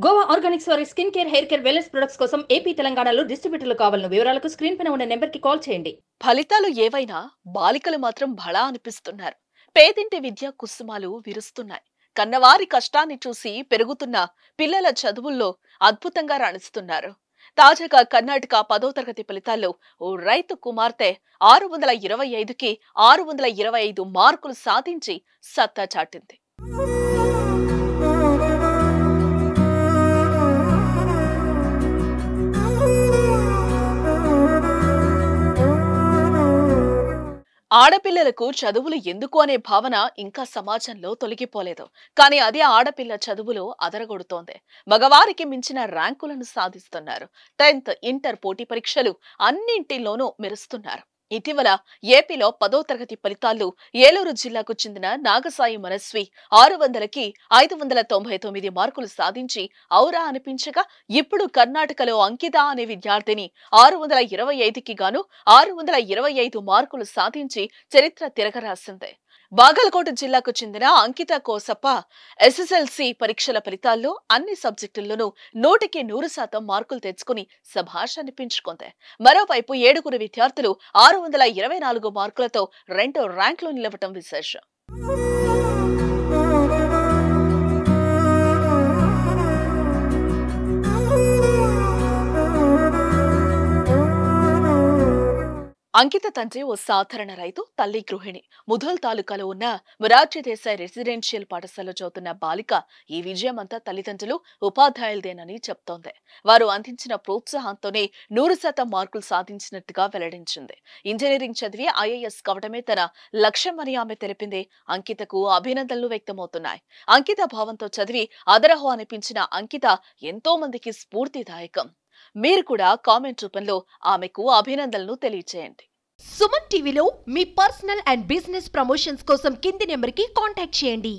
Goa Organics వారి skin care, hair care, wellness products కోసం AP, తెలంగాణలో డిస్ట్రిబ్యూటర్లు కావాలను వివరాలకు స్క్రీన్ పైన ఉన్న నెంబర్కి కాల్ చేయండి. ఫలితాలు ఏవైనా బాలికలు మాత్రం భళా అనిపిస్తున్నారు. పేదింటి విద్య కుసుమాలు విరుస్తున్నాయి. కన్నవారి కష్టాన్ని చూసి పెరుగుతున్న పిల్లల చదువుల్లో అద్భుతంగా రాణిస్తున్నారు. తాజాగా కర్ణాటక 10వ తరగతి ఫలితాల్లో ఓ రైతు కుమార్తె 625కి 625 మార్కులు సాధించి సత్తా చాటింది. ఆడపిల్లలకు చదువులు ఎందుకు అనే భావన ఇంకా సమాజంలో తొలగిపోలేదు. కానీ అదే ఆడపిల్ల చదువులో అదరగొడుతోంది. మగవారికి మించిన ర్యాంకులను సాధిస్తున్నారు. 10th, ఇంటర్ పోటీ పరీక్షలు అన్నింటిలోనూ మెరుస్తున్నారు. ఇటీవల ఏపీలో 10వ తరగతి ఫలితాల్లో ఏలూరు జిల్లాకు చెందిన నాగసాయి మనస్వి 600కి 599 మార్కులు సాధించి ఔరా అనిపించగా, ఇప్పుడు కర్ణాటకలో అంకిత అనే విద్యార్థిని 625కి గాను 625 మార్కులు సాధించి చరిత్ర తిరగరాసింది. బాగల్కోట జిల్లాకు చెందిన అంకిత కోసప్ప ఎస్ఎస్ఎల్సి పరీక్షల ఫలితాల్లో అన్ని సబ్జెక్టుల్లోనూ 100కి 100% మార్కులు తెచ్చుకుని శభాష్ అనిపించుకుంది. మరోవైపు 7 విద్యార్థులు 624 మార్కులతో 2వ ర్యాంకులో నిలవటం విశేషం. అంకిత తండ్రి ఓ సాధారణ రైతు, తల్లి గృహిణి. ముధోల్ తాలూకాలో ఉన్న మొరార్జీ దేశాయ్ రెసిడెన్షియల్ పాఠశాలలో చదువుతున్న బాలిక ఈ విజయం అంతా తల్లిదండ్రులు, ఉపాధ్యాయులదేనని చెప్తోంది. వారు అందించిన ప్రోత్సాహంతోనే 100% మార్కులు సాధించినట్టుగా వెల్లడించింది. ఇంజనీరింగ్ చదివి ఐఏఎస్ కావడమే తన లక్ష్యమని ఆమె తెలిపింది. అంకితకు అభినందనలు వ్యక్తమవుతున్నాయి. అంకిత భావంతో చదివి అదరహో అనిపించిన అంకిత ఎంతో మందికి స్ఫూర్తిదాయకం. మీరు కూడా కామెంట్ రూపంలో ఆమెకు అభినందనలు తెలియజేయండి. సుమన్ టీవీలో మీ పర్సనల్ అండ్ బిజినెస్ ప్రమోషన్స్ కోసం కింది నెంబర్కి కాంటాక్ట్ చేయండి.